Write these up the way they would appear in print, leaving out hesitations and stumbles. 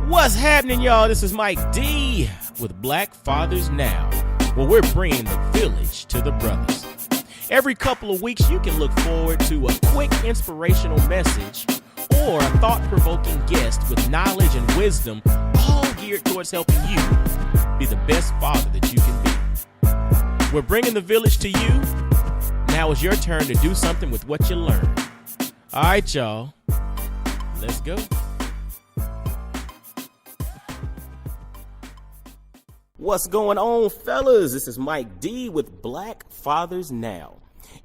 What's happening, y'all? This is Mike D with Black Fathers Now, where we're bringing the village to the brothers. Every couple of weeks, you can look forward to a quick inspirational message or a thought-provoking guest with knowledge and wisdom, all geared towards helping you be the best father that you can be. We're bringing the village to you. Now it's your turn to do something with what you learned. All right, y'all. Let's go. What's going on, fellas? This is Mike D with Black Fathers Now.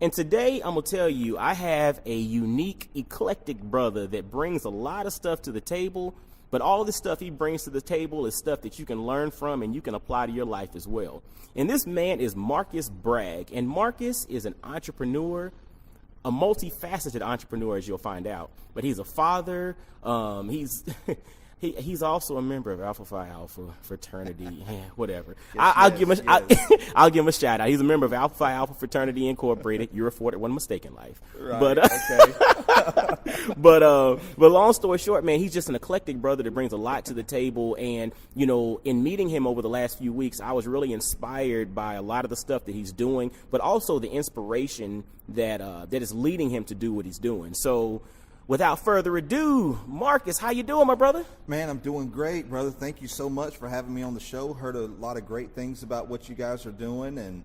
And today I'm going to tell you I have a unique, eclectic brother that brings a lot of stuff to the table, but all the stuff he brings to the table is stuff that you can learn from and you can apply to your life as well. And this man is Marcus Bragg. And Marcus is an entrepreneur, a multifaceted entrepreneur, as you'll find out. But he's a father. He's also a member of Alpha Phi Alpha fraternity. Whatever. I'll give him a shout out. He's a member of Alpha Phi Alpha Fraternity Incorporated. You're afforded one mistake in life. Right. But but long story short, man, he's just an eclectic brother that brings a lot to the table. And you know, in meeting him over the last few weeks, I was really inspired by a lot of the stuff that he's doing, but also the inspiration that is leading him to do what he's doing. So, without further ado, Marcus, how you doing, my brother? Man, I'm doing great, brother. Thank you so much for having me on the show. Heard a lot of great things about what you guys are doing, and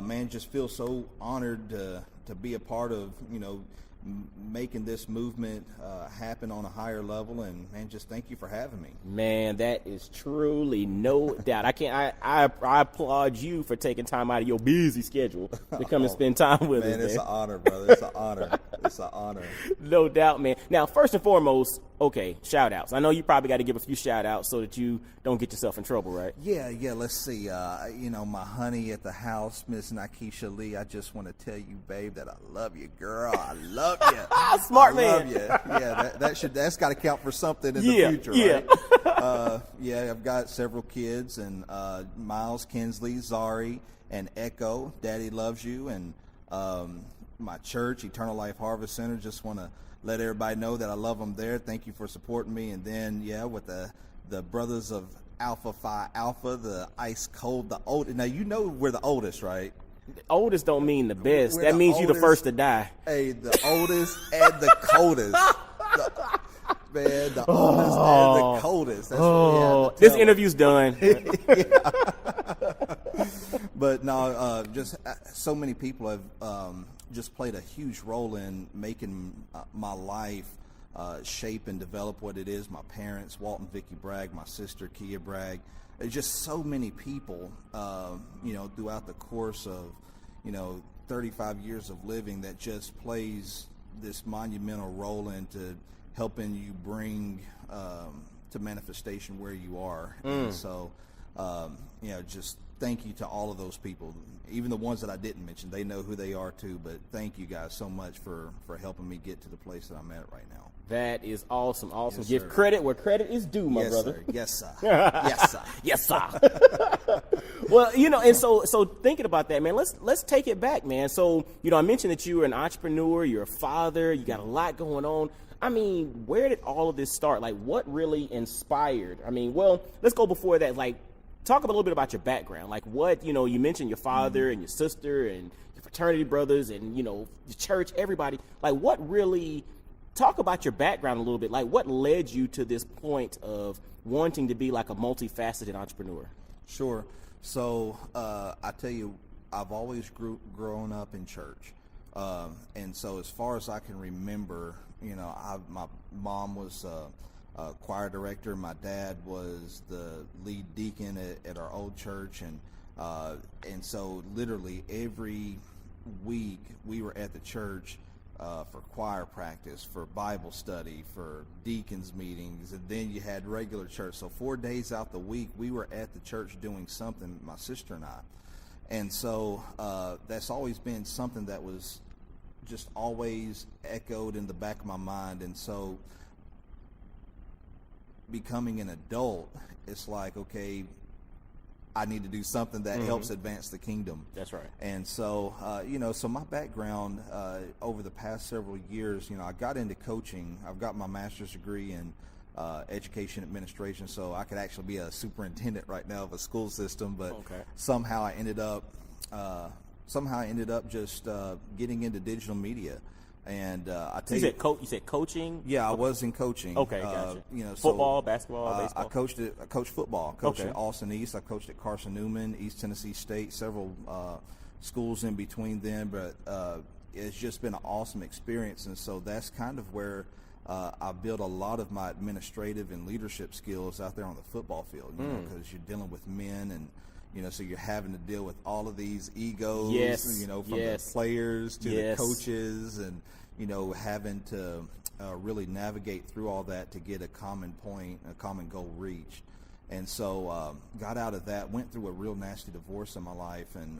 man, just feel so honored to be a part of, you know, making this movement happen on a higher level. And man, just thank you for having me. Man, that is truly no doubt. I applaud you for taking time out of your busy schedule to come and spend time with us. Man, it's an honor, brother. It's an honor. It's an honor. No doubt, man. Now, first and foremost, okay, shout outs. I know you probably got to give a few shout outs so that you don't get yourself in trouble, right? Yeah. Let's see. You know, my honey at the house, Miss Nikesha Lee, I just want to tell you, babe, that I love you, girl. I love you. Smart I man. Love you. Yeah, that's got to count for something in the future, right? Yeah, I've got several kids, and Miles, Kinsley, Zari, and Echo. Daddy loves you, and my church, Eternal Life Harvest Center. Just want to let everybody know that I love them there. Thank you for supporting me. And then, yeah, with the brothers of Alpha Phi Alpha, the ice cold, the old. Now, you know we're the oldest, right? The oldest don't mean the best. That means you're the first to die. Hey, the oldest and the coldest. The oldest and the coldest. That's what we have to this tell interview's done. But no, just so many people have just played a huge role in making my life shape and develop what it is. My parents, Walt and Vicky Bragg, my sister, Kia Bragg. There's just so many people, you know, throughout the course of, you know, 35 years of living that just plays this monumental role into helping you bring to manifestation where you are. And so, you know, just thank you to all of those people, even the ones that I didn't mention. They know who they are too, but thank you guys so much for helping me get to the place that I'm at right now. That is awesome. Yes, Give sir. credit where credit is due, my brother. Sir. Yes, sir. Yes, sir. Yes, sir. Well, you know, and so thinking about that, man, let's take it back, man. So, you know, I mentioned that you were an entrepreneur, you're a father, you got a lot going on. I mean, where did all of this start? Like, what really inspired? I mean, well, let's go before that. Like, talk a little bit about your background. Like, what, you know, you mentioned your father and your sister and your fraternity brothers and, you know, the church, everybody. Like, what really, talk about your background a little bit. Like, what led you to this point of wanting to be like a multifaceted entrepreneur? Sure. So, I tell you, I've always grown up in church. And so as far as I can remember, you know, my mom was a choir director. My dad was the lead deacon at our old church. And so literally every week we were at the church for choir practice, for Bible study, for deacons meetings, and then you had regular church. So 4 days out the week, we were at the church doing something, my sister and I. And so that's always been something that was just always echoed in the back of my mind. And so becoming an adult, it's like, okay, I need to do something that helps advance the kingdom. That's right. And so, so my background over the past several years, I got into coaching. I've got my master's degree in education administration, so I could actually be a superintendent right now of a school system. But Okay. somehow I ended up just getting into digital media. And I tell You said coaching. yeah, I was in coaching. Okay, gotcha. So, Football, basketball, baseball. I coached football. I coached Okay. at Austin East. I coached at Carson Newman, East Tennessee State, several schools in between them. But it's just been an awesome experience, and so that's kind of where I built a lot of my administrative and leadership skills out there on the football field. Because you're dealing with men, and so you're having to deal with all of these egos. Yes. From Yes. the players to Yes. the coaches, and having to really navigate through all that to get a common point, a common goal reached. And so got out of that, went through a real nasty divorce in my life, and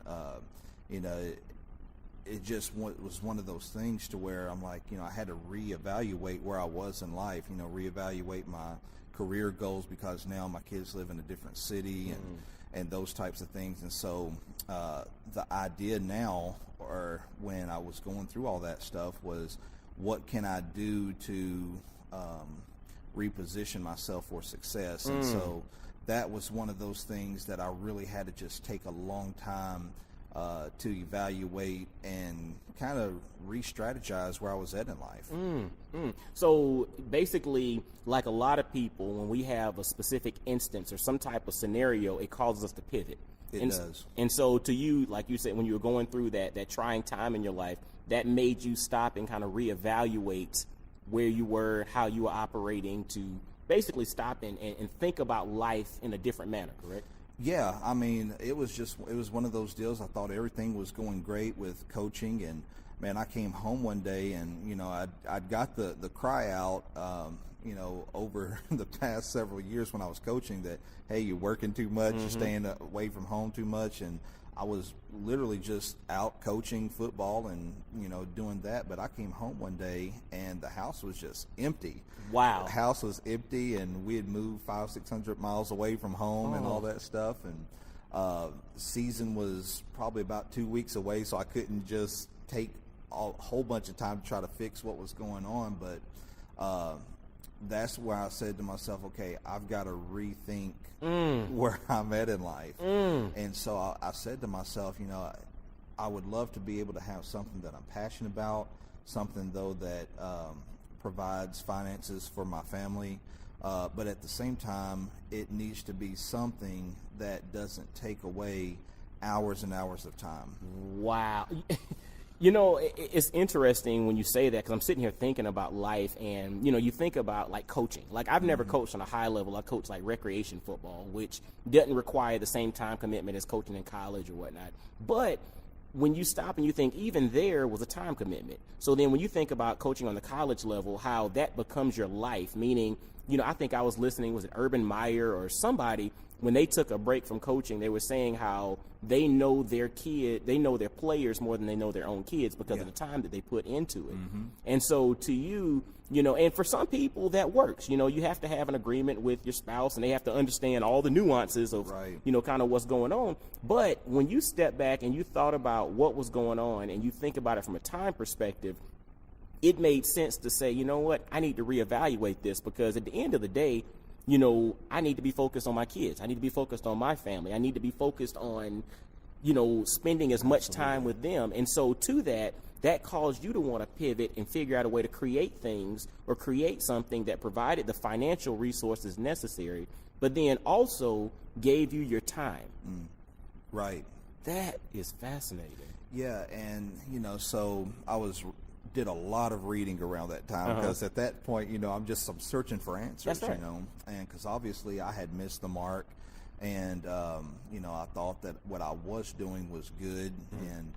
it just was one of those things to where I'm like, I had to reevaluate where I was in life, reevaluate my career goals, because now my kids live in a different city and those types of things. And so the idea now, or when I was going through all that stuff, was what can I do to reposition myself for success? And so that was one of those things that I really had to just take a long time to evaluate and kind of re-strategize where I was at in life. So basically, like a lot of people, when we have a specific instance or some type of scenario, it causes us to pivot. It does. And so to you, like you said, when you were going through that trying time in your life, that made you stop and kind of reevaluate where you were, how you were operating, to basically stop and think about life in a different manner, correct? Yeah, I mean, it was one of those deals. I thought everything was going great with coaching, and man, I came home one day and I'd got the cry out over the past several years when I was coaching that, hey, you're working too much, you're staying away from home too much. And I was literally just out coaching football and doing that. But I came home one day and the house was just empty. Wow. The house was empty, and we had moved 500-600 miles away from home and all that stuff. And season was probably about 2 weeks away, so I couldn't just take a whole bunch of time to try to fix what was going on. But that's where I said to myself, okay, I've got to rethink where I'm at in life. And so I said to myself, I would love to be able to have something that I'm passionate about, something though that provides finances for my family, but at the same time, it needs to be something that doesn't take away hours and hours of time. Wow. It's interesting when you say that, because I'm sitting here thinking about life, and you think about like coaching. Like, I've never coached on a high level. I coach like recreation football, which doesn't require the same time commitment as coaching in college or whatnot. But when you stop and you think, even there was a time commitment. So then when you think about coaching on the college level, how that becomes your life, meaning, I think I was listening, was it Urban Meyer or somebody, when they took a break from coaching, they were saying how they know their players more than they know their own kids because of the time that they put into it. And so to you, and for some people that works, you have to have an agreement with your spouse and they have to understand all the nuances of, kind of what's going on. But when you step back and you thought about what was going on and you think about it from a time perspective, it made sense to say, you know what, I need to reevaluate this, because at the end of the day, I need to be focused on my kids. I need to be focused on my family. I need to be focused on, spending as much time with them. And so to that caused you to want to pivot and figure out a way to create things or create something that provided the financial resources necessary, but then also gave you your time. Right. That is fascinating. Yeah, and so did a lot of reading around that time, because at that point, I'm searching for answers. That's right. And because obviously I had missed the mark, and I thought that what I was doing was good, and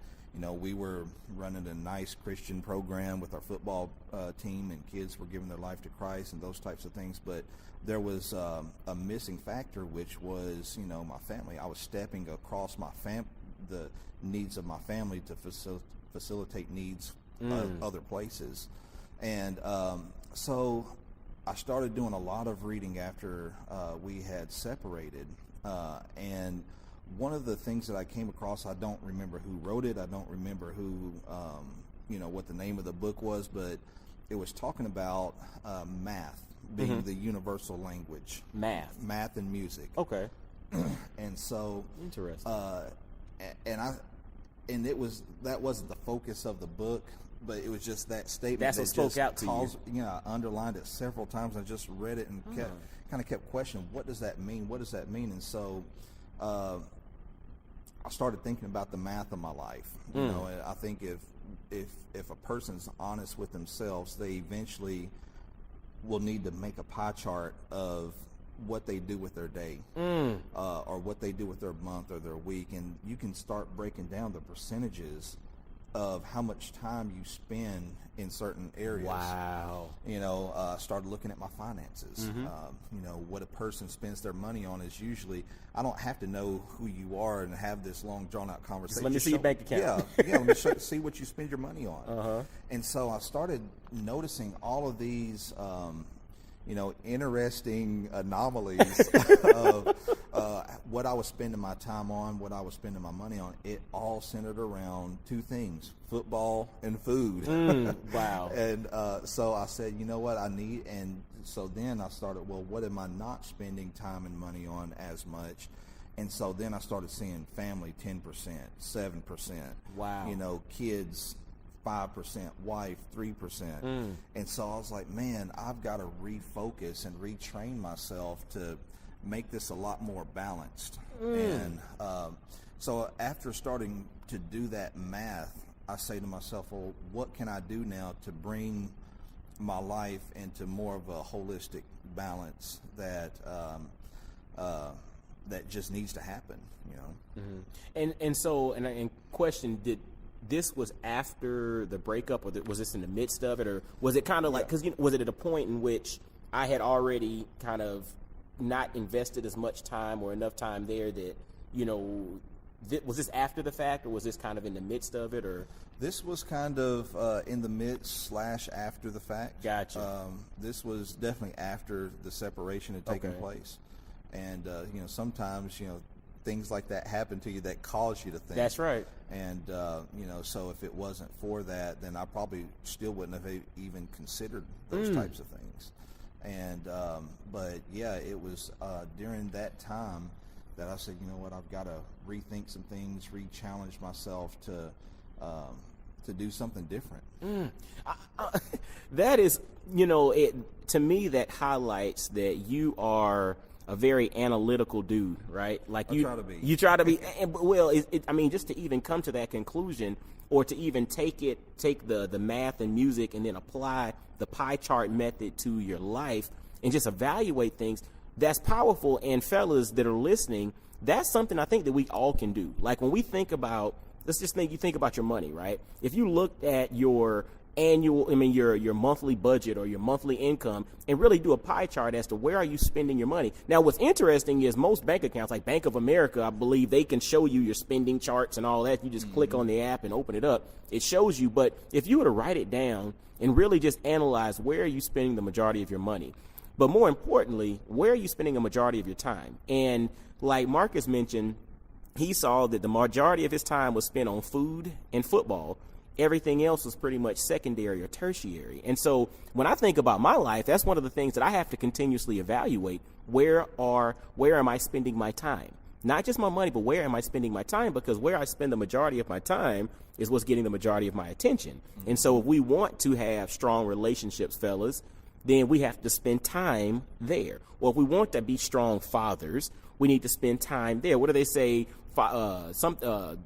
we were running a nice Christian program with our football team, and kids were giving their life to Christ and those types of things. But there was a missing factor, which was my family. I was stepping across the needs of my family to facilitate needs other places. And so I started doing a lot of reading after we had separated, and one of the things that I came across, I don't remember who wrote it, I don't remember who what the name of the book was, but it was talking about math being the universal language. Math and music. Okay. And so Interesting. That wasn't the focus of the book, but it was just that statement. That's what spoke out to you. You know, I underlined it several times. I just read it and kept questioning, what does that mean? What does that mean? And so I started thinking about the math of my life. You know, and I think if a person's honest with themselves, they eventually will need to make a pie chart of what they do with their day, or what they do with their month or their week, and you can start breaking down the percentages of how much time you spend in certain areas. Wow. You know, started looking at my finances. You know, what a person spends their money on is usually, I don't have to know who you are and have this long drawn out conversation. Just let me see your bank account. Yeah, let me see what you spend your money on. And so I started noticing all of these, you know, interesting anomalies of what I was spending my time on, what I was spending my money on. It all centered around two things: football and food. Wow. And so I said, you know what, and so then I started, well, what am I not spending time and money on as much? And so then I started seeing family 10%, 7%. Wow. You know, kids 5%, wife 3%. And so I was like, man, I've got to refocus and retrain myself to make this a lot more balanced. And so after starting to do that math, I say to myself, well, what can I do now to bring my life into more of a holistic balance that that just needs to happen, you know? And question, did this was after the breakup, or was this in the midst of it, or was it kind of like, because was it at a point in which I had already kind of not invested as much time or enough time there that, you know, was this after the fact, or was this kind of in the midst of it, or? This was kind of in the midst / after the fact. Gotcha. This was definitely after the separation had taken place. And, you know, sometimes, you know, things like that happen to you that cause you to think. That's right. And, you know, so if it wasn't for that, then I probably still wouldn't have even considered those types of things. And, but yeah, it was during that time that I said, you know what, I've got to rethink some things, re-challenge myself to do something different. That is, you know, to me, that highlights that you are a very analytical dude, right? Like you try to be. You try to be. Well, I mean, just to even come to that conclusion, or to even take the math and music and then apply the pie chart method to your life and just evaluate things, that's powerful. And fellas that are listening, that's something I think that we all can do. Like when we think about, let's just think, you think about your money, right? If you looked at your your monthly budget or your monthly income and really do a pie chart as to where are you spending your money. Now, what's interesting is most bank accounts, like Bank of America, I believe they can show you your spending charts and all that. You just click on the app and open it up. It shows you. But if you were to write it down and really just analyze, where are you spending the majority of your money? But more importantly, where are you spending a majority of your time? And like Marcus mentioned, he saw that the majority of his time was spent on food and football. Everything else was pretty much secondary or tertiary. And so when I think about my life, that's one of the things that I have to continuously evaluate. Where am I spending my time? Not just my money, but where am I spending my time? Because where I spend the majority of my time is what's getting the majority of my attention. And so if we want to have strong relationships, fellas, then we have to spend time there. Or if we want to be strong fathers, we need to spend time there. What do they say? Fatherhood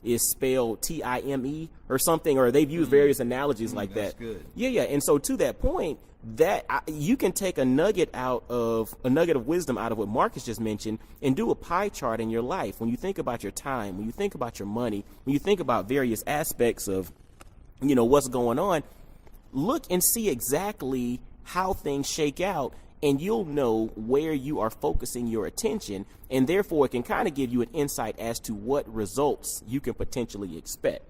is spelled Time or something, or they've used various analogies like that. Good. Yeah. And so to that point, that you can take a nugget of wisdom out of what Marcus just mentioned and do a pie chart in your life. When you think about your time, when you think about your money, when you think about various aspects of, you know, what's going on, look and see exactly how things shake out, and you'll know where you are focusing your attention, and therefore it can kind of give you an insight as to what results you can potentially expect.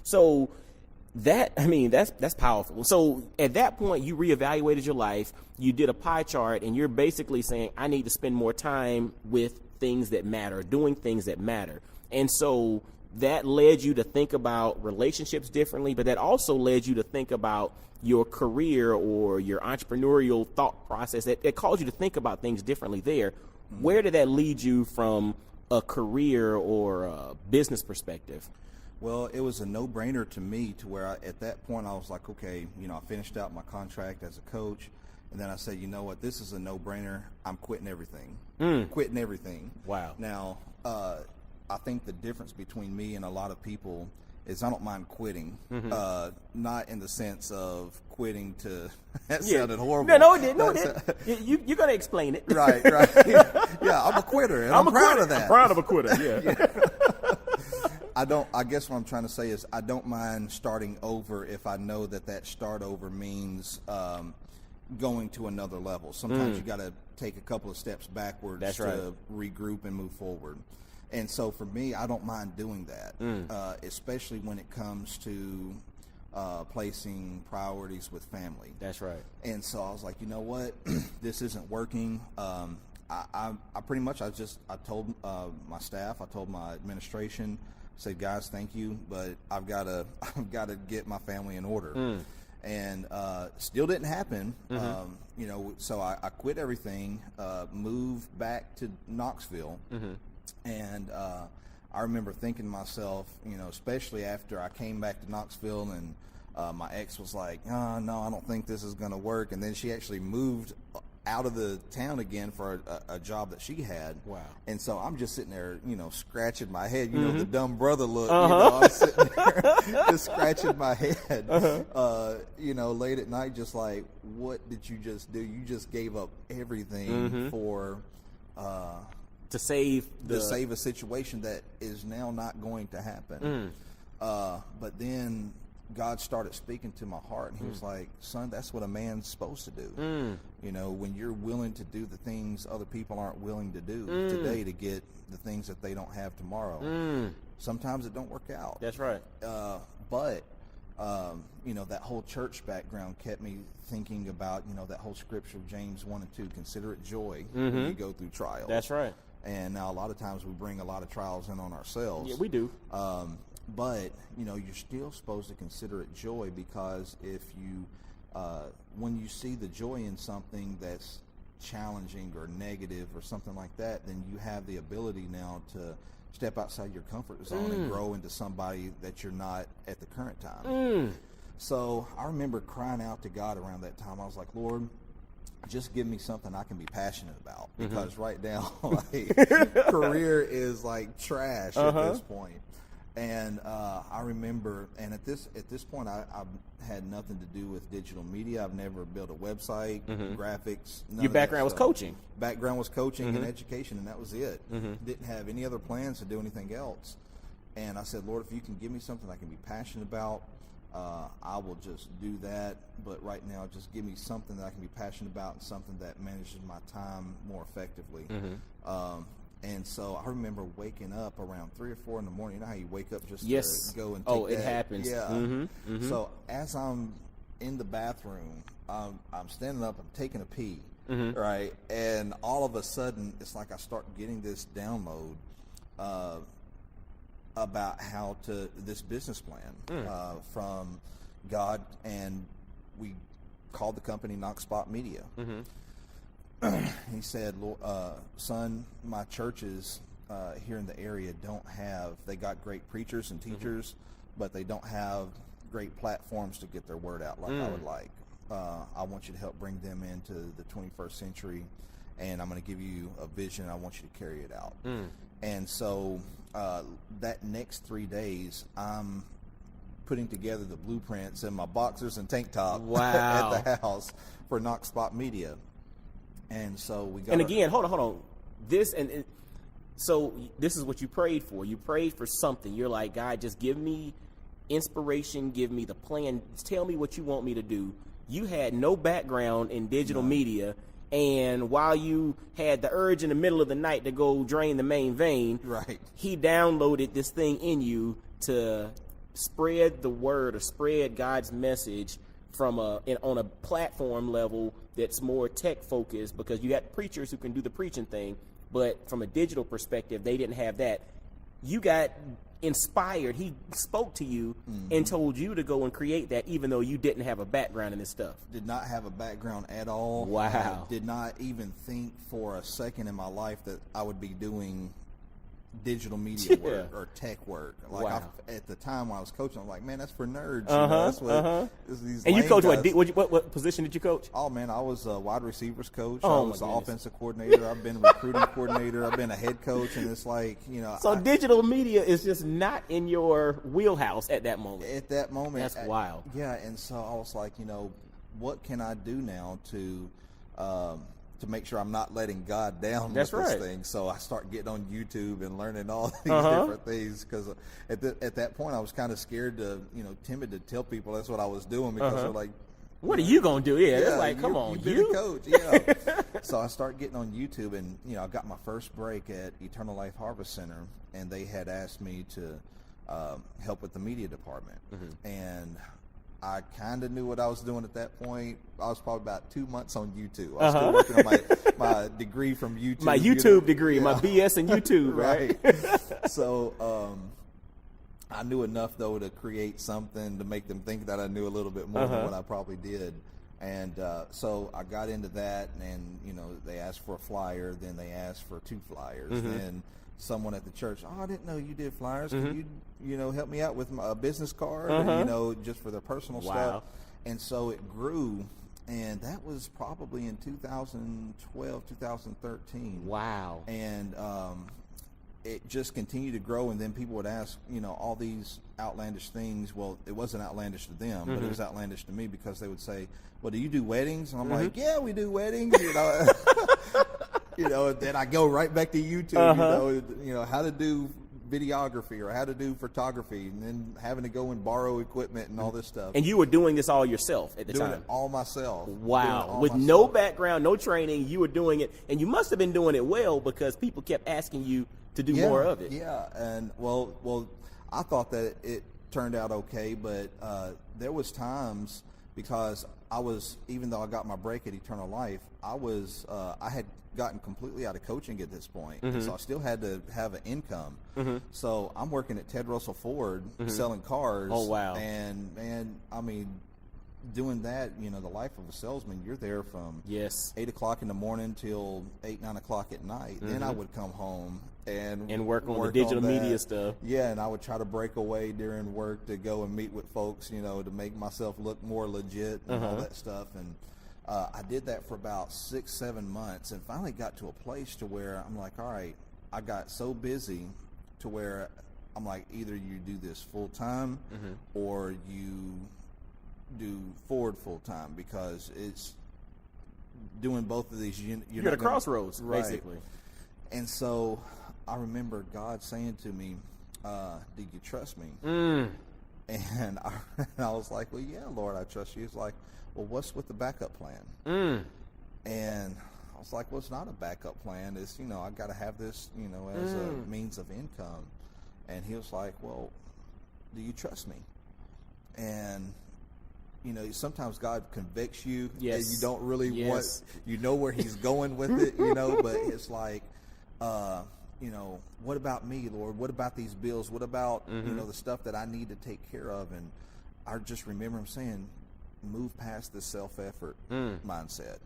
So that's powerful. So at that point, you reevaluated your life, you did a pie chart, and you're basically saying, I need to spend more time with things that matter, doing things that matter. And so that led you to think about relationships differently, but that also led you to think about your career or your entrepreneurial thought process. That caused you to think about things differently there. Where did that lead you from a career or a business perspective? Well, it was a no-brainer to me to where at that point I was like, okay, I finished out my contract as a coach, and then I said, you know what, this is a no-brainer. I'm quitting everything. Quitting everything. Wow. Now, I think the difference between me and a lot of people is I don't mind quitting, not in the sense of quitting to, that sounded horrible. No, it didn't. No, it didn't. You're going to explain it. Right. Yeah, I'm a quitter, and I'm proud of that. I'm proud of a quitter, yeah. I guess what I'm trying to say is I don't mind starting over if I know that start over means going to another level. Sometimes you got to take a couple of steps backwards to regroup and move forward. And so for me, I don't mind doing that, especially when it comes to placing priorities with family. That's right. And so I was like, you know what, this isn't working. I pretty much, I told my staff, I told my administration, said, guys, thank you, but I've got to get my family in order. And still didn't happen. So I quit everything, moved back to Knoxville, and I remember thinking to myself, especially after I came back to Knoxville, and my ex was like, oh, no, I don't think this is going to work. And then she actually moved out of the town again for a job that she had. Wow. And so I'm just sitting there, scratching my head, the dumb brother look, I'm sitting there just scratching my head, late at night, just like, what did you just do? You just gave up everything for, to save a situation that is now not going to happen. But then God started speaking to my heart, and he was like, son, that's what a man's supposed to do. When you're willing to do the things other people aren't willing to do today to get the things that they don't have tomorrow. Sometimes it don't work out. That's right. But that whole church background kept me thinking about, that whole scripture of James 1 and 2, consider it joy when you go through trials. That's right. And now a lot of times we bring a lot of trials in on ourselves. Yeah, we do. But, you're still supposed to consider it joy, because if you, when you see the joy in something that's challenging or negative or something like that, then you have the ability now to step outside your comfort zone and grow into somebody that you're not at the current time. So I remember crying out to God around that time. I was like, Lord, just give me something I can be passionate about, because right now, career is like trash at this point. And I remember, and at this point, I had nothing to do with digital media. I've never built a website, graphics. Your background was coaching. Background was coaching and education, and that was it. Didn't have any other plans to do anything else. And I said, Lord, if you can give me something I can be passionate about, I will just do that. But right now, just give me something that I can be passionate about and something that manages my time more effectively. And so I remember waking up around 3 or 4 in the morning. You know how you wake up just to go and take it happens. Yeah. So as I'm in the bathroom, I'm standing up, I'm taking a pee, right? And all of a sudden, it's like I start getting this download about how to this business plan from God, and we called the company Knox Spot Media. He said, son, my churches here in the area they got great preachers and teachers, but they don't have great platforms to get their word out like I would like. I want you to help bring them into the 21st century, and I'm going to give you a vision, and I want you to carry it out. And so that next 3 days, I'm putting together the blueprints in my boxers and tank top at the house for Knox Spot Media. And so we got. And again, hold on. So this is what you prayed for. You prayed for something. You're like, God, just give me inspiration, give me the plan, tell me what you want me to do. You had no background in digital media, and while you had the urge in the middle of the night to go drain the main vein, right, he downloaded this thing in you to spread the word or spread God's message from on a platform level that's more tech focused, because you got preachers who can do the preaching thing, but from a digital perspective, they didn't have that. You got inspired, he spoke to you and told you to go and create that, even though you didn't have a background in this stuff. Did not have a background at all. Wow. Did not even think for a second in my life that I would be doing digital media work or tech work. Like Wow. at the time when I was coaching, I'm like, man, that's for nerds. You know, that's what these And you lame coach guys. what position did you coach? Oh man, I was a wide receivers coach. Oh, I my was an goodness. offensive coordinator. I've been a recruiting coordinator. I've been a head coach, and it's like, you know, So digital media is just not in your wheelhouse at that moment. at that moment, That's wild. Yeah, and so I was like, you know, what can I do now to make sure I'm not letting God down That's with this right. thing? So I start getting on YouTube and learning all these different things, because at that point I was kind of scared to, you know, timid to tell people that's what I was doing, because they're like, What are you gonna do? Yeah, it's like, come you- on, you've been a coach, yeah. So I start getting on YouTube, and you know, I got my first break at Eternal Life Harvest Center, and they had asked me to help with the media department, and I kind of knew what I was doing at that point. I was probably about 2 months on YouTube. I was still working on my degree from YouTube. My you YouTube know? degree, my Yeah. BS in YouTube, right? So I knew enough though to create something to make them think that I knew a little bit more than what I probably did. And so I got into that, and you know, they asked for a flyer, then they asked for 2 flyers, then someone at the church, oh, I didn't know you did flyers. Can you know, help me out with my business card, you know, just for their personal stuff. And so it grew, and that was probably in 2012, 2013. Wow. And it just continued to grow, and then people would ask, you know, all these outlandish things. Well, it wasn't outlandish to them, but it was outlandish to me, because they would say, well, do you do weddings? And I'm like, yeah, we do weddings, you know. You know, and then I go right back to YouTube, you know, how to do videography or how to do photography, and then having to go and borrow equipment and all this stuff. And you were doing this all yourself at the doing time? it all myself. Wow. With no background, no training, you were doing it. And you must have been doing it well, because people kept asking you to do more of it. Yeah, and well, I thought that it turned out okay, but there was times, because I was, even though I got my break at Eternal Life, I had gotten completely out of coaching at this point, and so I still had to have an income. So I'm working at Ted Russell Ford selling cars. Oh, wow. And man, I mean, doing that, you know, the life of a salesman, you're there from 8 o'clock in the morning till 8, 9 o'clock at night. Then I would come home and work on the digital media stuff. Yeah, and I would try to break away during work to go and meet with folks, you know, to make myself look more legit and all that stuff. And I did that for about 6, 7 months, and finally got to a place to where I'm like, all right, I got so busy to where I'm like, either you do this full time or you do Ford full time, because it's doing both of these. You're at a crossroads, right. basically. And so I remember God saying to me, "Do you trust me?" And I was like, "Well, yeah, Lord, I trust you." He's like, "Well, what's with the backup plan?" And I was like, "Well, it's not a backup plan. It's, you know, I got to have this, you know, as a means of income." And he was like, "Well, do you trust me?" And you know, sometimes God convicts you, and you don't really want, you know, where He's going with it, you know, but it's like, you know, what about me, Lord? What about these bills? What about, you know, the stuff that I need to take care of? And I just remember Him saying, move past the self-effort mindset.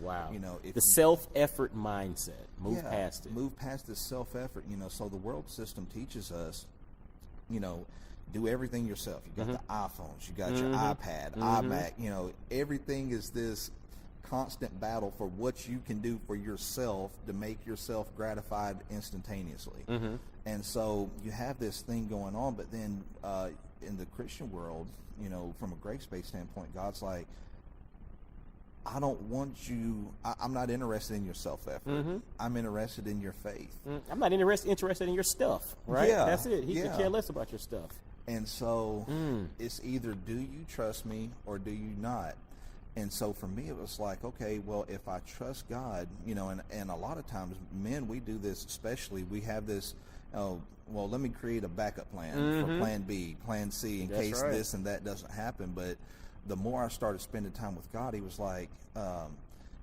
Wow. You know, if the self-effort mindset. Move past it. Move past the self-effort, you know. So the world system teaches us, you know, do everything yourself. You got the iPhones, you got your iPad, iMac, you know, everything is this constant battle for what you can do for yourself to make yourself gratified instantaneously. And so you have this thing going on, but then in the Christian world, you know, from a grace-based standpoint, God's like, I don't want you, I'm not interested in your self-effort. I'm interested in your faith. I'm not interested in your stuff, right? Yeah, That's it. He could care less about your stuff. And so it's either do you trust me or do you not? And so for me, it was like, okay, well, if I trust God, you know, and a lot of times men, we do this, especially, we have this, oh, well, let me create a backup plan for plan B, plan C, in case this and that doesn't happen. But the more I started spending time with God, He was like,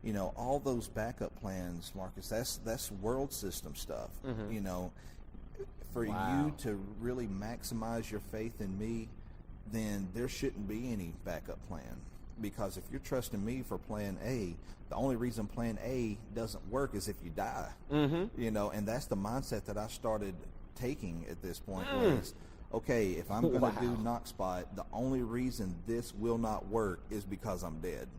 you know, all those backup plans, Marcus, that's world system stuff. You know, for Wow. you to really maximize your faith in me, then there shouldn't be any backup plan. Because if you're trusting me for plan A, the only reason plan A doesn't work is if you die. You know, and that's the mindset that I started taking at this point was, okay, if I'm going to do knock spot, the only reason this will not work is because I'm dead.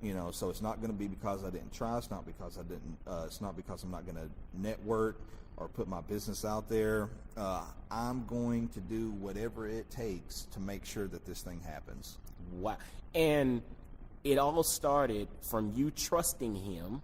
You know, so it's not going to be because I didn't try. It's not because I didn't. It's not because I'm not going to network or put my business out there. I'm going to do whatever it takes to make sure that this thing happens. Wow. And it all started from you trusting him,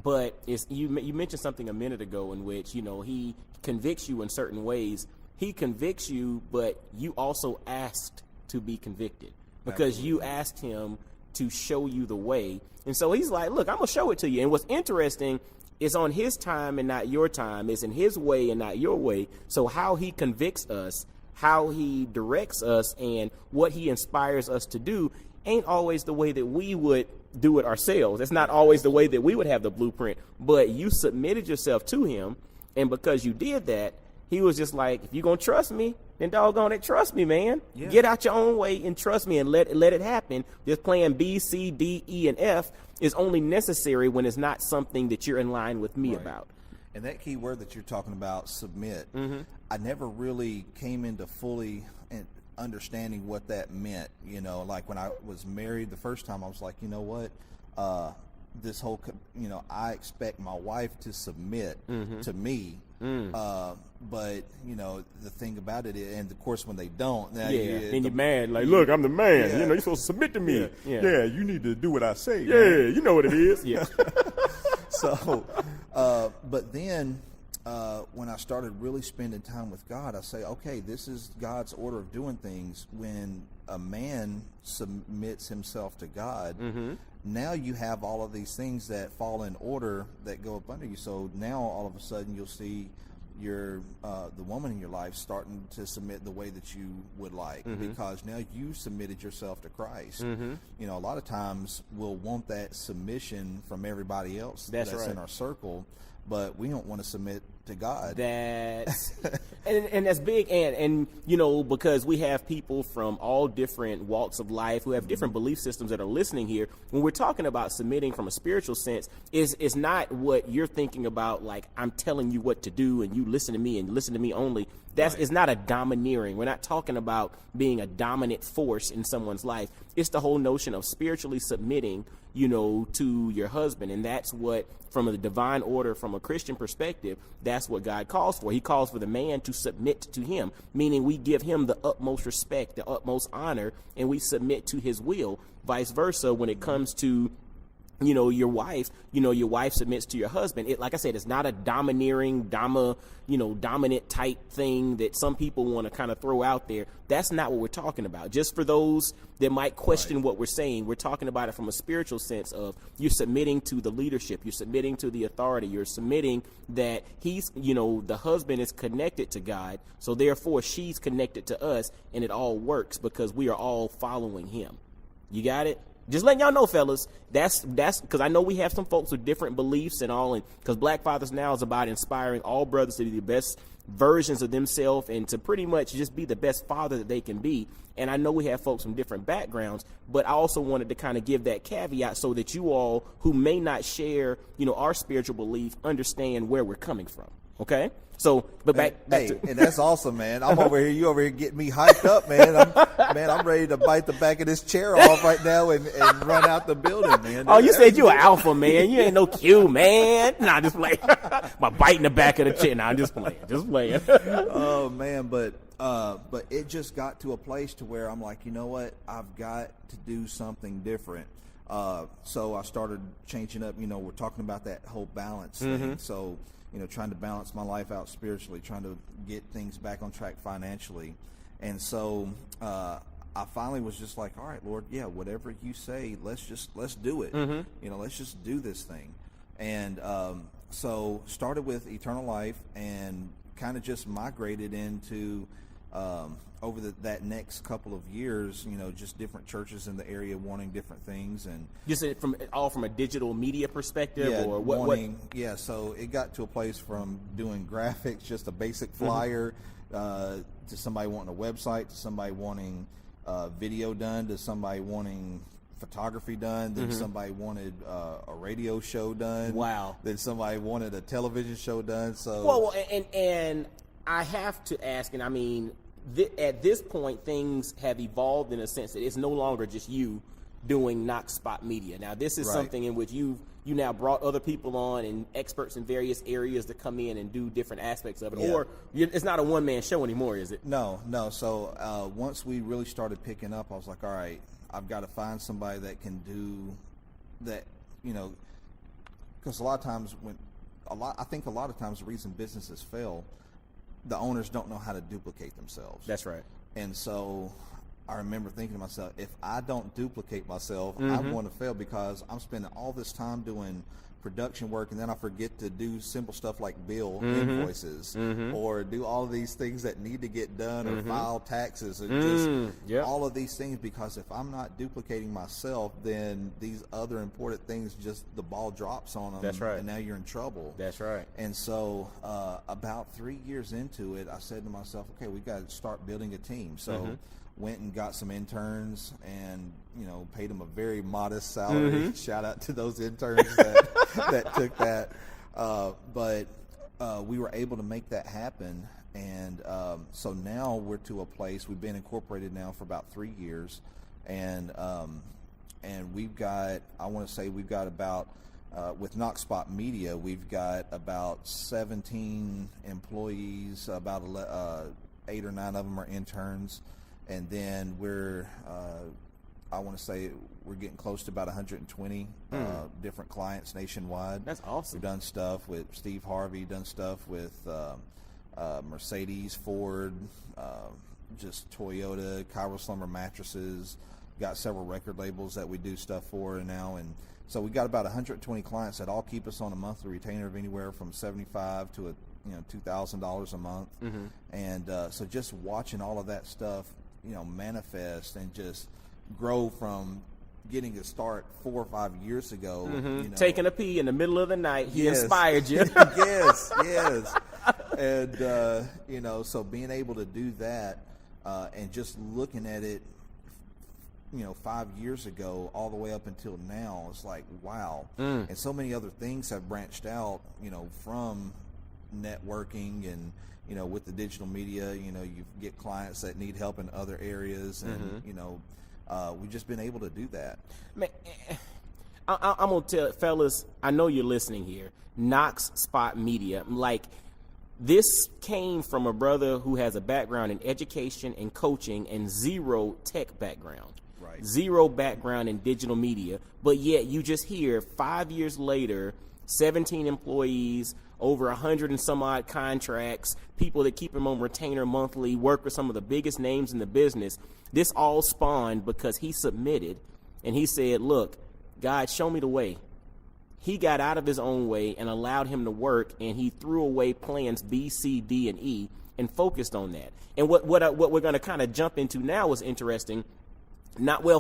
but you mentioned something a minute ago in which, you know, he convicts you in certain ways. He convicts you, but you also asked to be convicted because Absolutely. you asked him to show you the way. And so he's like, look, I'm going to show it to you. And what's interesting is on his time and not your time. It's in his way and not your way. So how he convicts us, how he directs us, and what he inspires us to do ain't always the way that we would do it ourselves. It's not always the way that we would have the blueprint, but you submitted yourself to him. And because you did that, he was just like, if you're going to trust me, then doggone it, trust me, man. Yeah. Get out your own way and trust me and let it happen. Just plan B, C, D, E, and F is only necessary when it's not something that you're in line with me about. And that key word that you're talking about, submit, I never really came into fully understanding what that meant. You know, like when I was married the first time, I was like, you know what, this whole, you know, I expect my wife to submit to me. But you know, the thing about it is, and of course when they don't, then you're mad. Like, look, I'm the man. Yeah. You know, you're supposed to submit to me. Yeah, you need to do what I say. Yeah, man. you know what it is. Yeah. So, but then when I started really spending time with God, I say, okay, this is God's order of doing things. When a man submits himself to God, now you have all of these things that fall in order that go up under you. So now all of a sudden you'll see your the woman in your life starting to submit the way that you would like, because now you submitted yourself to Christ. You know, a lot of times we'll want that submission from everybody else that's right. in our circle, but we don't want to submit to God. That's and that's big, and you know, because we have people from all different walks of life who have different belief systems that are listening here. When we're talking about submitting from a spiritual sense, is not what you're thinking about, like I'm telling you what to do and you listen to me and listen to me only. That's It's not a domineering. We're not talking about being a dominant force in someone's life. It's the whole notion of spiritually submitting, you know, to your husband. And that's what, from a divine order, from a Christian perspective, that's what God calls for. He calls for the man to submit to him, meaning we give him the utmost respect, the utmost honor, and we submit to his will. Vice versa, when it comes to, you know, your wife submits to your husband. It, like I said, it's not a domineering, dominant type thing that some people want to kind of throw out there. That's not what we're talking about. Just for those that might question what we're saying, we're talking about it from a spiritual sense of you're submitting to the leadership, you're submitting to the authority, you're submitting that he's, you know, the husband is connected to God, so therefore she's connected to us, and it all works because we are all following him. You got it? Just letting y'all know, fellas, that's because I know we have some folks with different beliefs and all, and because Black Fathers Now is about inspiring all brothers to be the best versions of themselves and to pretty much just be the best father that they can be. And I know we have folks from different backgrounds, but I also wanted to kind of give that caveat so that you all who may not share, you know, our spiritual belief understand where we're coming from. Okay? So, but back to... and that's awesome, man. I'm over here. You over here getting me hyped up, man. I'm ready to bite the back of this chair off right now and run out the building, man. Oh, you said you an alpha, man. You ain't no Q, man. Nah, just playing. My biting the back of the chair. Nah, I'm just playing. Oh man, but it just got to a place to where I'm like, you know what? I've got to do something different. So I started changing up. You know, we're talking about that whole balance thing. So, you know, trying to balance my life out spiritually, trying to get things back on track financially. And so I finally was just like, all right, Lord, yeah, whatever you say, let's do it. You know, let's just do this thing. And so started with eternal life and kind of just migrated into over that next couple of years, just different churches in the area wanting different things, and Just from a digital media perspective, yeah, or what? Yeah, so it got to a place from doing graphics, just a basic flyer, to somebody wanting a website, to somebody wanting video done, to somebody wanting photography done, then somebody wanted a radio show done. Wow. Then somebody wanted a television show done. So Well, and I have to ask, and I mean, at this point, things have evolved in a sense that it's no longer just you doing Knox Spot Media. Now, this is Right. something in which you now brought other people on and experts in various areas to come in and do different aspects of it. Yeah. Or it's not a one-man show anymore, is it? No. So once we really started picking up, I was like, all right, I've got to find somebody that can do that, because a lot of times I think a lot of times the reason businesses fail, the owners don't know how to duplicate themselves. That's right. And so I remember thinking to myself, if I don't duplicate myself, I'm going to fail, because I'm spending all this time doing production work, and then I forget to do simple stuff like bill invoices or do all of these things that need to get done, or file taxes, and just all of these things, because if I'm not duplicating myself, then these other important things, just the ball drops on them. That's right. And now you're in trouble. That's right. And so about 3 years into it, I said to myself, okay, we got to start building a team. So went and got some interns, and paid them a very modest salary. Shout out to those interns that took that. But we were able to make that happen, and so now we're to a place. We've been incorporated now for about 3 years, and we've got, I want to say we've got about, with Knox Spot Media, we've got about 17 employees. About 8 or 9 of them are interns. And then I want to say we're getting close to about 120 different clients nationwide. That's awesome. We've done stuff with Steve Harvey, done stuff with Mercedes, Ford, just Toyota, Cairo Slumber Mattresses. Got several record labels that we do stuff for now. And so we got about 120 clients that all keep us on a monthly retainer of anywhere from $75 to $2,000 a month. And so just watching all of that stuff manifest and just grow from getting a start 4 or 5 years ago. Taking a pee in the middle of the night, he inspired you. yes. And, so being able to do that and just looking at it, 5 years ago all the way up until now, it's like, wow. And so many other things have branched out, from networking and, with the digital media, you get clients that need help in other areas, and we've just been able to do that. Man, I'm gonna tell fellas, I know you're listening here. Knox Spot Media, like, this came from a brother who has a background in education and coaching and zero tech background. Right. Zero background in digital media, but yet you just hear 5 years later, 17 employees, over 100 and some odd contracts, people that keep him on retainer monthly, work with some of the biggest names in the business. This all spawned because he submitted and he said, look, God, show me the way. He got out of his own way and allowed him to work, and he threw away plans B, C, D, and E and focused on that. And what we're going to kind of jump into now is interesting.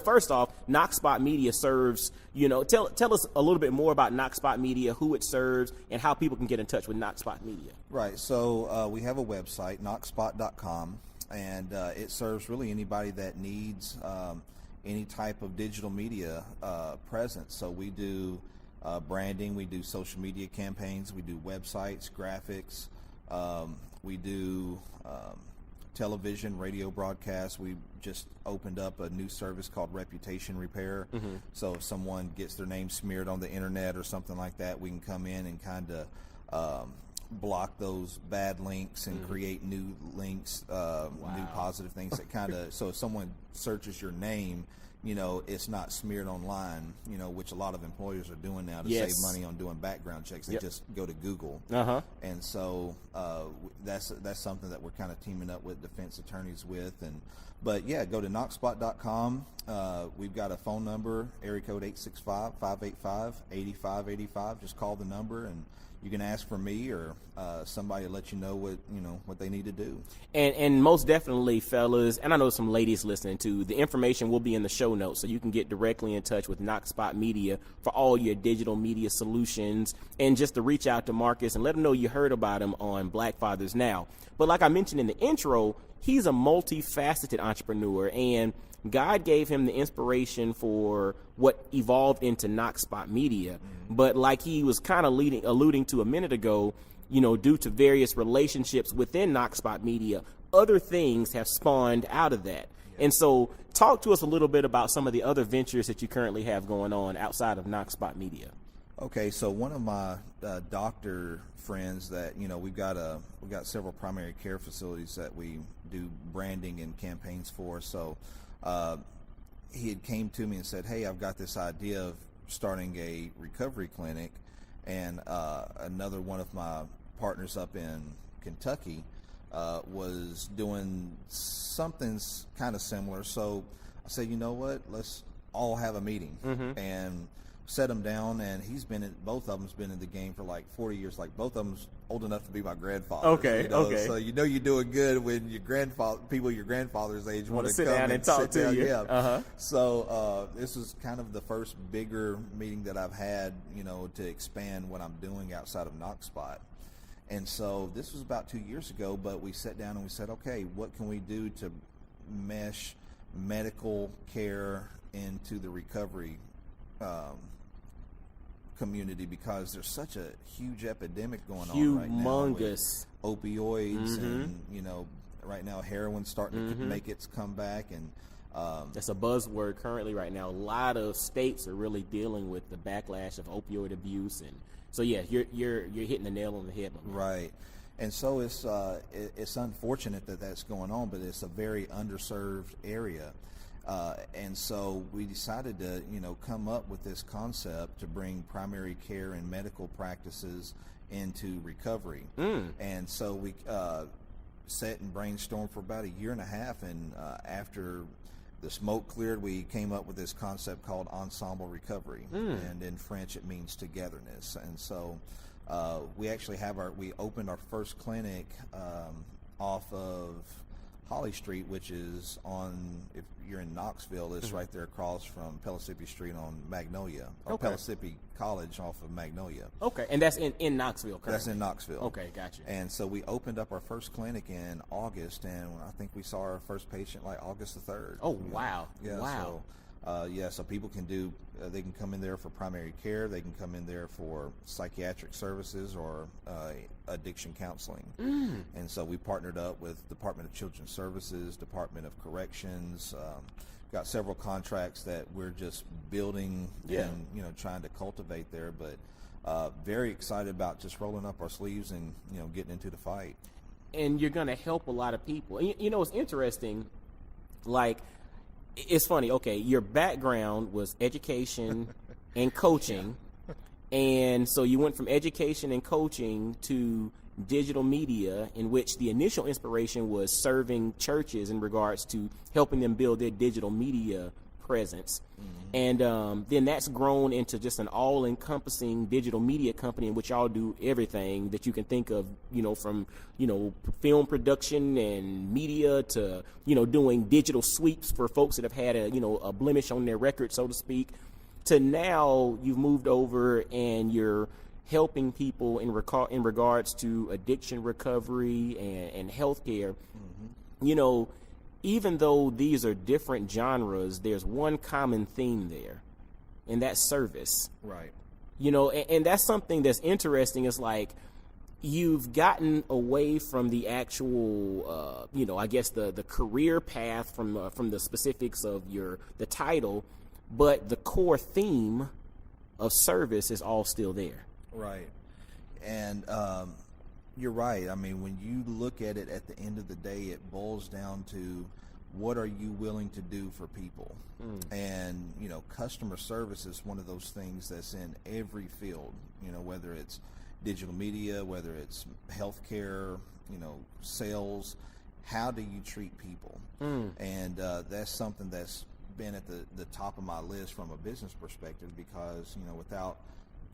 First off, Knox Spot Media serves, tell us a little bit more about Knox Spot Media, who it serves, and how people can get in touch with Knox Spot Media. Right. So we have a website, knoxspot.com, and it serves really anybody that needs any type of digital media presence. So we do branding, we do social media campaigns, we do websites, graphics, we do television, radio broadcasts. We just opened up a new service called Reputation Repair. So if someone gets their name smeared on the internet or something like that, we can come in and kind of block those bad links and create new links, new positive things that kind of, so if someone searches your name, it's not smeared online, which a lot of employers are doing now to save money on doing background checks. They just go to Google. And so that's something that we're kind of teaming up with defense attorneys with. But go to knoxspot.com. We've got a phone number, area code 865-585-8585. Just call the number and you can ask for me or somebody will let you know what they need to do. And most definitely, fellas, and I know some ladies listening too, the information will be in the show notes, so you can get directly in touch with Knoxspot Media for all your digital media solutions, and just to reach out to Marcus and let him know you heard about him on Black Fathers Now. But like I mentioned in the intro, he's a multifaceted entrepreneur, and God gave him the inspiration for what evolved into Knoxspot Media. Mm-hmm. But like he was kind of alluding to a minute ago, due to various relationships within Knoxspot Media, other things have spawned out of that. Yeah. And so talk to us a little bit about some of the other ventures that you currently have going on outside of Knoxspot Media. Okay, so one of my doctor friends that we've got several primary care facilities that we do branding and campaigns for. So he had came to me and said, "Hey, I've got this idea of starting a recovery clinic," and another one of my partners up in Kentucky was doing something kind of similar. So I said, "You know what? Let's all have a meeting." Mm-hmm. And set him down, and both of them's been in the game for like 40 years. Like both of them's old enough to be my grandfather. Okay. So you're doing good when your grandfather's age want to sit down and talk to you. Yeah. Uh-huh. So this is kind of the first bigger meeting that I've had, to expand what I'm doing outside of Knoxspot. And so this was about 2 years ago, but we sat down and we said, okay, what can we do to mesh medical care into the recovery community, because there's such a huge epidemic going on right now. Humongous. Opioids, mm-hmm. and right now heroin's starting to make its comeback, and that's a buzzword currently right now. A lot of states are really dealing with the backlash of opioid abuse, and so yeah, you're hitting the nail on the head. Right. And so it's unfortunate that that's going on, but it's a very underserved area. And so we decided to, come up with this concept to bring primary care and medical practices into recovery. And so we sat and brainstormed for about a year and a half, and after the smoke cleared, we came up with this concept called ensemble recovery, and in French it means togetherness. And so we actually we opened our first clinic off of Holly Street, which is if you're in Knoxville, it's right there across from Pellissippi Street on Magnolia, or Pellissippi College off of Magnolia. Okay, and that's in Knoxville currently? That's in Knoxville. Okay, gotcha. And so we opened up our first clinic in August, and I think we saw our first patient like August the 3rd. Oh, wow. Yeah, wow. So people can they can come in there for primary care, they can come in there for psychiatric services or addiction counseling. And so we partnered up with Department of Children's Services, Department of Corrections, got several contracts that we're just building and trying to cultivate there, but very excited about just rolling up our sleeves and getting into the fight. And you're going to help a lot of people. And, it's interesting, like, it's funny. Okay, your background was education and coaching, and so you went from education and coaching to digital media, in which the initial inspiration was serving churches in regards to helping them build their digital media presence. And then that's grown into just an all-encompassing digital media company in which y'all do everything that you can think of, from, film production and media to, doing digital sweeps for folks that have had a blemish on their record, so to speak, to now you've moved over and you're helping people in regards to addiction recovery and healthcare. Even though these are different genres, there's one common theme there, and that's service. Right. And that's something that's interesting. It's like you've gotten away from the actual, I guess the career path from the specifics of the title, but the core theme of service is all still there. Right. And you're right. I mean, when you look at it at the end of the day, it boils down to what are you willing to do for people? And, customer service is one of those things that's in every field, whether it's digital media, whether it's healthcare, sales. How do you treat people? And that's something that's been at the top of my list from a business perspective, because, without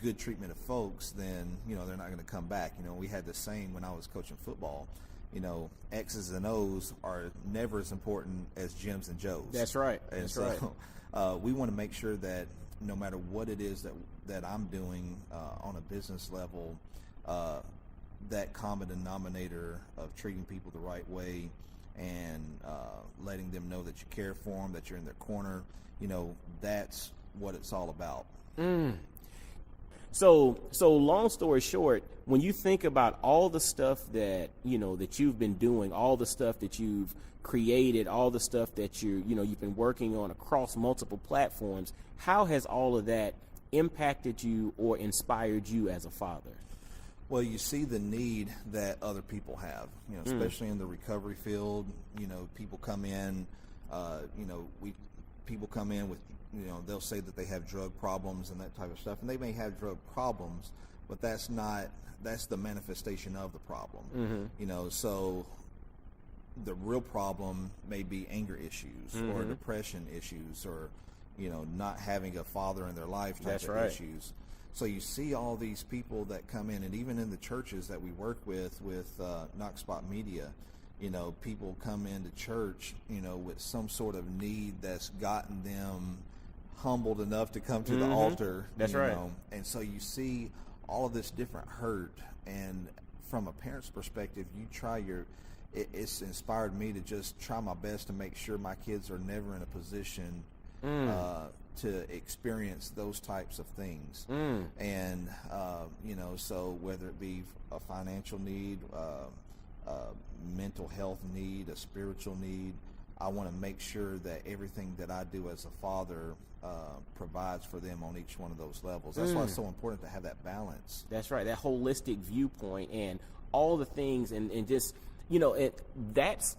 good treatment of folks, then, you know, they're not going to come back. You know, we had this saying when I was coaching football, you know, X's and O's are never as important as Jims and Joes. That's right. And That's so right. we want to make sure that no matter what it is that I'm doing on a business level, that common denominator of treating people the right way and letting them know that you care for them, that you're in their corner, you know, that's what it's all about. So long story short, when you think about all the stuff that, you know, that you've been doing, all the stuff that you've created, all the stuff that you've been working on across multiple platforms, how has all of that impacted you or inspired you as a father? Well, you see the need that other people have, you know, especially in the recovery field. You know, people come in, people come in with, you know, they'll say that they have drug problems and that type of stuff, and they may have drug problems, but that's the manifestation of the problem. You know, so the real problem may be anger issues or depression issues or, you know, not having a father in their life type of issues. So you see all these people that come in, and even in the churches that we work with Knock Spot Media, you know, people come into church, you know, with some sort of need that's gotten them humbled enough to come to the altar. That's you right. know? And so you see all of this different hurt, and from a parent's perspective, it's inspired me to just try my best to make sure my kids are never in a position to experience those types of things. And, you know, so whether it be a financial need, mental health need, a spiritual need, I want to make sure that everything that I do as a father provides for them on each one of those levels. That's why it's so important to have that balance. That's right, that holistic viewpoint and all the things, and just, you know, that's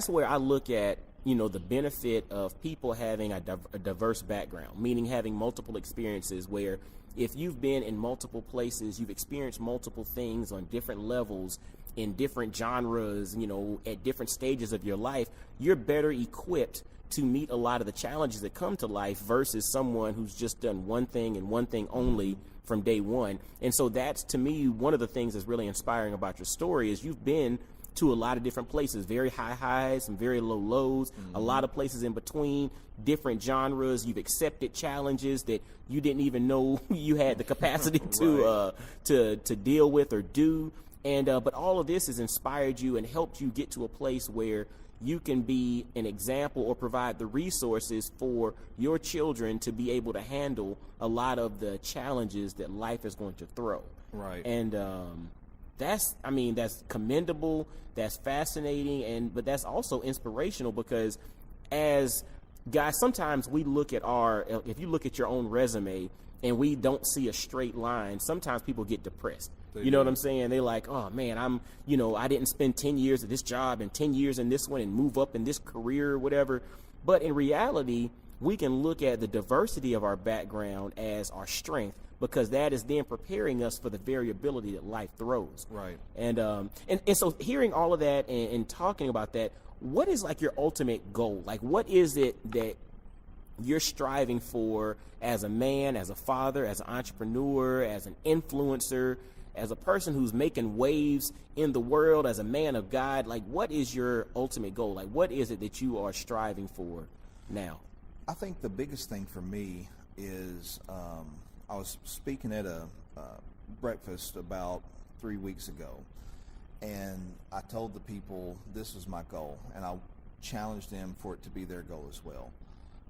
where I look at, you know, the benefit of people having a diverse background, meaning having multiple experiences, where if you've been in multiple places, you've experienced multiple things on different levels, in different genres, you know, at different stages of your life, you're better equipped to meet a lot of the challenges that come to life versus someone who's just done one thing and one thing only from day one. And so that's, to me, one of the things that's really inspiring about your story is you've been to a lot of different places, very high highs, some very low lows, a lot of places in between, different genres. You've accepted challenges that you didn't even know you had the capacity to deal with or do. And but all of this has inspired you and helped you get to a place where you can be an example or provide the resources for your children to be able to handle a lot of the challenges that life is going to throw. Right. And that's commendable, that's fascinating, but that's also inspirational, because as guys, sometimes we look at if you look at your own resume and we don't see a straight line, sometimes people get depressed. You know what I'm saying? They're like, oh man, I didn't spend 10 years at this job and 10 years in this one and move up in this career or whatever. But in reality, we can look at the diversity of our background as our strength, because that is then preparing us for the variability that life throws. Right. And so hearing all of that and talking about that, what is like your ultimate goal? Like, what is it that you're striving for as a man, as a father, as an entrepreneur, as an influencer, as a person who's making waves in the world, as a man of God? Like, what is your ultimate goal? Like, what is it that you are striving for now? I think the biggest thing for me is I was speaking at a breakfast about 3 weeks ago, and I told the people this was my goal, and I challenged them for it to be their goal as well.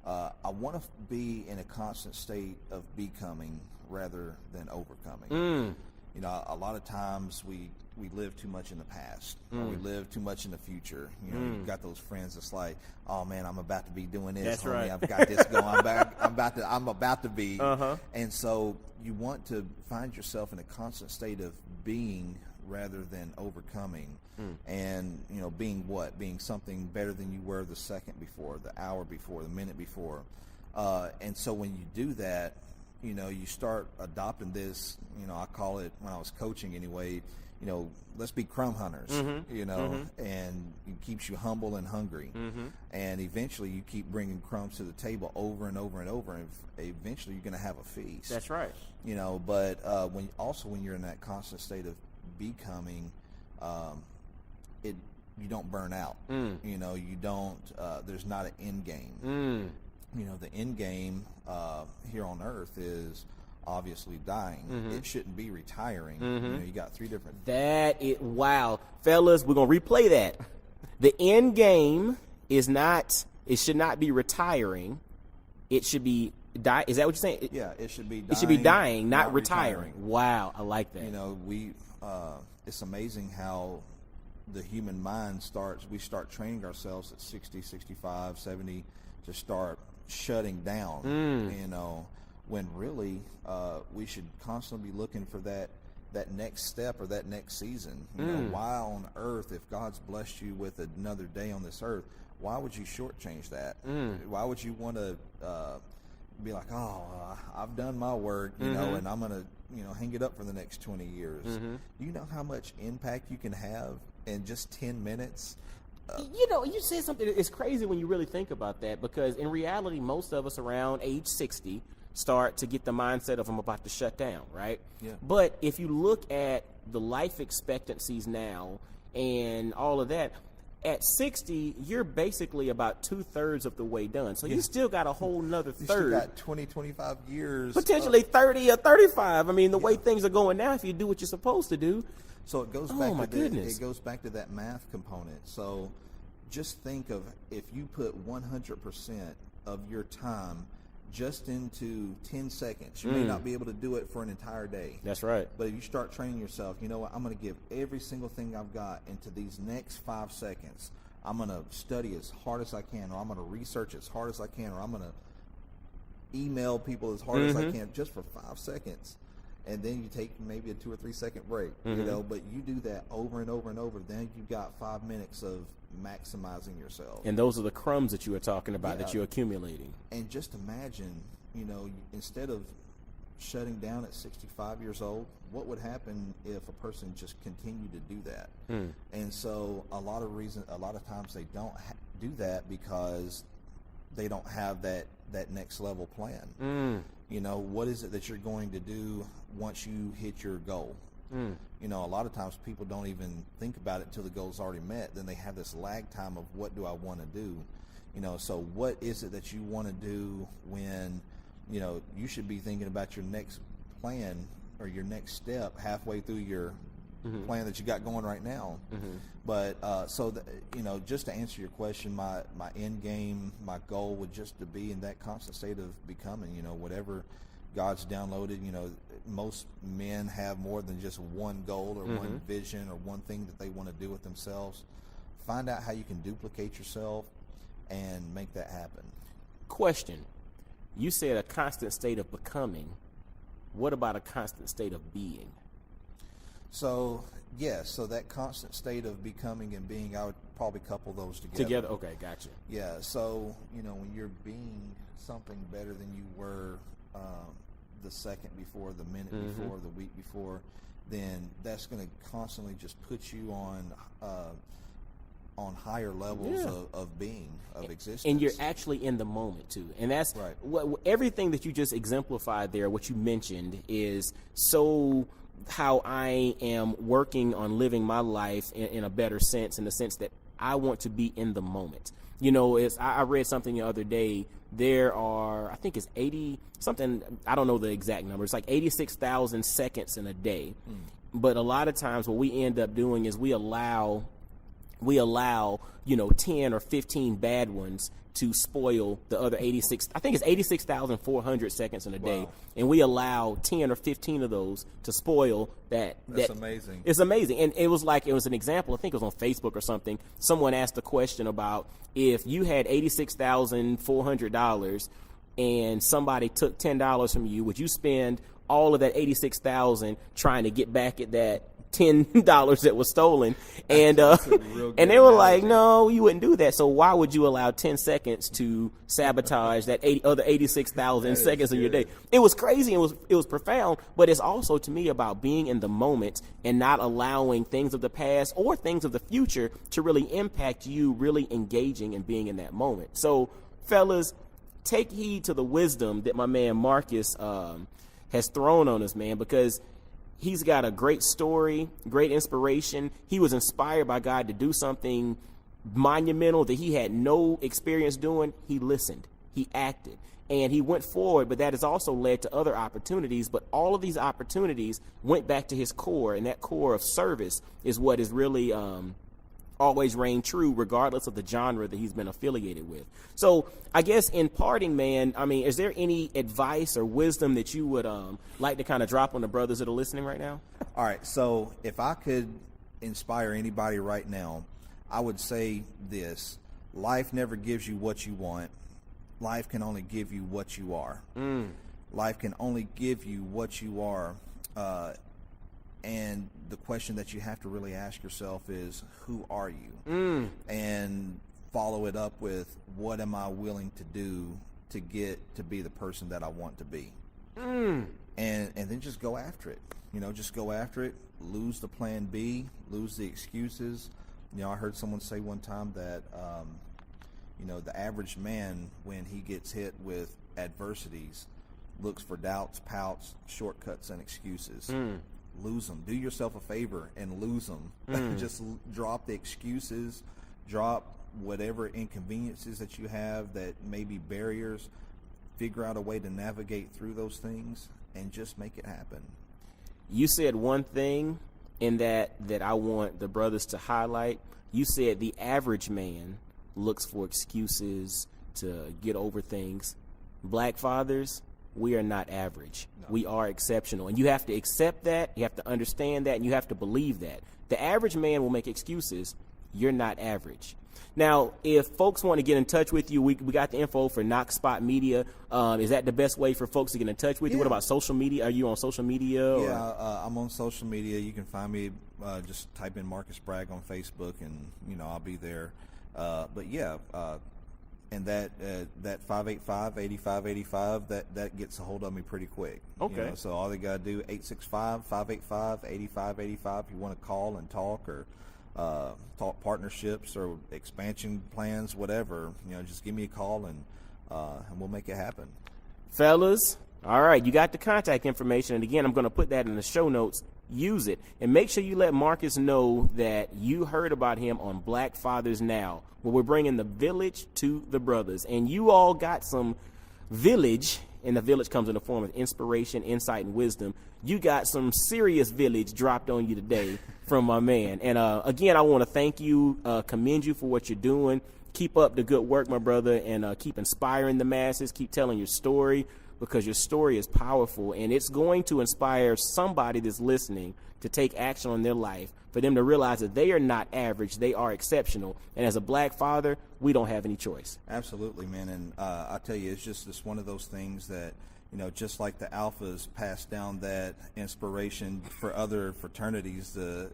I want to be in a constant state of becoming rather than overcoming. You know, a lot of times we live too much in the past, or we live too much in the future. You know, you've got those friends that's like, oh man, I'm about to be doing this. That's homie. right. I've got this going. I'm about to be. And so you want to find yourself in a constant state of being rather than overcoming. And, you know, being something better than you were the second before, the hour before, the minute before. And so when you do that, you start adopting this, I call it, when I was coaching anyway, let's be crumb hunters, and it keeps you humble and hungry. And eventually you keep bringing crumbs to the table over and over and over, and eventually you're going to have a feast. That's right. But when you're in that constant state of becoming, you don't burn out. You don't, there's not an end game. The end game here on earth is obviously dying. It shouldn't be retiring. You got three different. Wow, fellas, we're gonna replay that. The end game is not. It should not be retiring. It should be die. Is that what you're saying? Yeah, it should be. It should be dying, not retiring. Wow, I like that. It's amazing how the human mind starts. We start training ourselves at 60, 65, 70 to start shutting down. When really we should constantly be looking for that next step or that next season. Why on earth, if God's blessed you with another day on this earth, why would you shortchange that? Why would you want to be like, I've done my work, and I'm gonna hang it up for the next 20 years? Do you know how much impact you can have in just 10 minutes? You said something. It's crazy when you really think about that, because in reality, most of us around age 60 start to get the mindset of I'm about to shut down, right? Yeah. But if you look at the life expectancies now and all of that, at 60, you're basically about 2/3 of the way done. So you still got a whole nother third. You still got 20, 25 years. Potentially 30 or 35. I mean, the way things are going now, if you do what you're supposed to do. So it goes it goes back to that math component. So just think of, if you put 100% of your time just into 10 seconds, you may not be able to do it for an entire day. That's right. But if you start training yourself, you know what, I'm going to give every single thing I've got into these next 5 seconds. I'm going to study as hard as I can, or I'm going to research as hard as I can, or I'm going to email people as hard as I can, just for 5 seconds. And then you take maybe a 2 or 3 second break, but you do that over and over and over. Then you've got 5 minutes of maximizing yourself. And those are the crumbs that you were talking about that you're accumulating. And just imagine, instead of shutting down at 65 years old, what would happen if a person just continued to do that? And so a lot of times they don't do that because they don't have that next level plan. What is it that you're going to do once you hit your goal? A lot of times people don't even think about it until the goal's already met. Then they have this lag time of, what do I want to do? So what is it that you want to do when, you should be thinking about your next plan or your next step halfway through your plan that you got going right now. But just to answer your question, my end game, my goal would just to be in that constant state of becoming, whatever God's downloaded. Most men have more than just one goal or one vision or one thing that they want to do with themselves. Find out how you can duplicate yourself and make that happen. Question. You said a constant state of becoming. What about a constant state of being? So, yes, so that constant state of becoming and being, I would probably couple those together. Okay, gotcha. Yeah, so, when you're being something better than you were the second before, the minute before, the week before, then that's going to constantly just put you on higher levels of being, of existence. And you're actually in the moment, too. And that's right. Everything that you just exemplified there, what you mentioned, is so how I am working on living my life in a better sense, in the sense that I want to be in the moment. I read something the other day. There are, I think it's 80 something, I don't know the exact number. It's like 86,000 seconds in a day. But a lot of times what we end up doing is we allow 10 or 15 bad ones to spoil the other 86. I think it's 86,400 seconds in a day. Wow. And we allow 10 or 15 of those to spoil that. That's amazing. It's amazing. And it was an example, I think it was on Facebook or something. Someone asked a question about, if you had $86,400 and somebody took $10 from you, would you spend all of that $86,000 trying to get back at that $10 that was stolen, and That's a real good and they were like, analogy. no, you wouldn't do that. So why would you allow 10 seconds to sabotage that other 86,000 seconds of your day? It was crazy. It was profound, but it's also to me about being in the moment and not allowing things of the past or things of the future to really impact you, really engaging and being in that moment. So fellas, take heed to the wisdom that my man Marcus has thrown on us, man, because he's got a great story, great inspiration. He was inspired by God to do something monumental that he had no experience doing. He listened, he acted, and he went forward, but that has also led to other opportunities. But all of these opportunities went back to his core, and that core of service is what is really always reigned true regardless of the genre that he's been affiliated with. So I guess in parting, man, I mean, is there any advice or wisdom that you would like to kind of drop on the brothers that are listening right now? All right, so if I could inspire anybody right now, I would say this: life never gives you what you want. Life can only give you what you are. Life can only give you what you are. And the question that you have to really ask yourself is, who are you? And follow it up with, what am I willing to do to get to be the person that I want to be? And then just go after it. You know, just go after it. Lose the plan B. Lose the excuses. You know, I heard someone say one time that, you know, the average man, when he gets hit with adversities, looks for doubts, pouts, shortcuts, and excuses. Lose them. Do yourself a favor and lose them. Just drop the excuses, drop whatever inconveniences that you have that may be barriers. Figure out a way to navigate through those things and just make it happen. You said one thing in that I want the brothers to highlight. You said the average man looks for excuses to get over things. Black fathers, we are not average. No. We are exceptional. And you have to accept that, you have to understand that, and you have to believe that. The average man will make excuses. You're not average. Now, if folks want to get in touch with you, we got the info for Knox Spot Media. Is that the best way for folks to get in touch with you? What about social media? Are you on social media? Yeah, I'm on social media. You can find me, just type in Marcus Bragg on Facebook, and, you know, I'll be there. But yeah, and that 585-8585, that gets a hold of me pretty quick. Okay. You know, so all they got to do, 865-585-8585 if you want to call and talk, or talk partnerships or expansion plans, whatever. You know, just give me a call, and we'll make it happen. Fellas, all right, you got the contact information. And again, I'm going to put that in the show notes. Use it. And make sure you let Marcus know that you heard about him on Black Fathers Now, where we're bringing the village to the brothers. And you all got some village, and the village comes in the form of inspiration, insight, and wisdom. You got some serious village dropped on you today from my man. And again, I want to thank you, commend you for what you're doing. Keep up the good work, my brother, and keep inspiring the masses. Keep telling your story, because your story is powerful, and it's going to inspire somebody that's listening to take action on their life, for them to realize that they are not average, they are exceptional. And as a black father, we don't have any choice. Absolutely, man. And I tell you, it's one of those things that, you know, just like the alphas pass down that inspiration for other fraternities to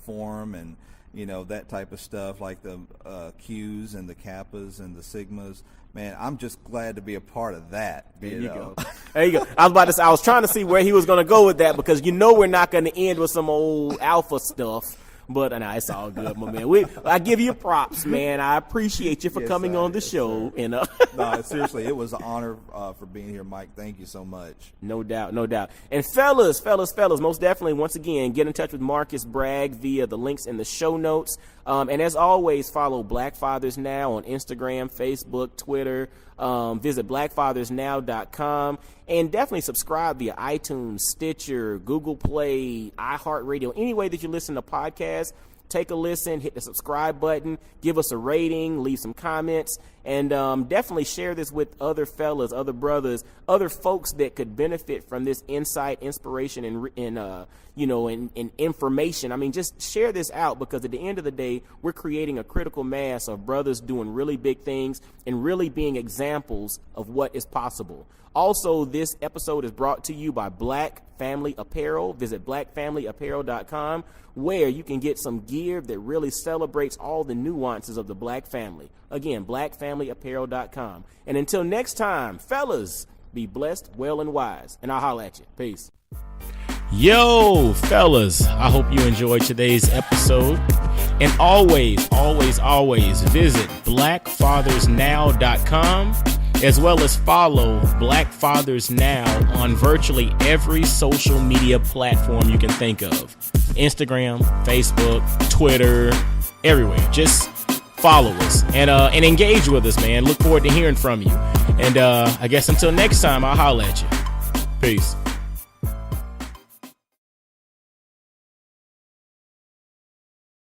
form, and, you know, that type of stuff, like the Qs and the Kappas and the Sigmas. Man, I'm just glad to be a part of that. There you go. There you go. I was trying to see where he was going to go with that, because you know we're not going to end with some old alpha stuff. But it's all good, my man. I give you props, man. I appreciate you for coming on the show. And no, seriously, it was an honor for being here, Mike. Thank you so much. No doubt, no doubt. And fellas, most definitely, once again, get in touch with Marcus Bragg via the links in the show notes. And as always, follow Black Fathers Now on Instagram, Facebook, Twitter. Visit blackfathersnow.com, and definitely subscribe via iTunes, Stitcher, Google Play, iHeartRadio, any way that you listen to podcasts. take a listen, hit the subscribe button, give us a rating, leave some comments, and definitely share this with other fellas, other brothers, other folks that could benefit from this insight, inspiration, and information. I mean, just share this out, because at the end of the day, we're creating a critical mass of brothers doing really big things and really being examples of what is possible. Also, this episode is brought to you by Black Family Apparel. Visit blackfamilyapparel.com, where you can get some gear that really celebrates all the nuances of the black family. Again, blackfamilyapparel.com. And until next time, fellas, be blessed, well, and wise. And I'll holler at you. Peace. Yo, fellas, I hope you enjoyed today's episode. And always, always, always visit blackfathersnow.com, as well as follow Black Fathers Now on virtually every social media platform you can think of. Instagram, Facebook, Twitter, everywhere. Just follow us and engage with us, man. Look forward to hearing from you. And I guess until next time, I'll holler at you. Peace.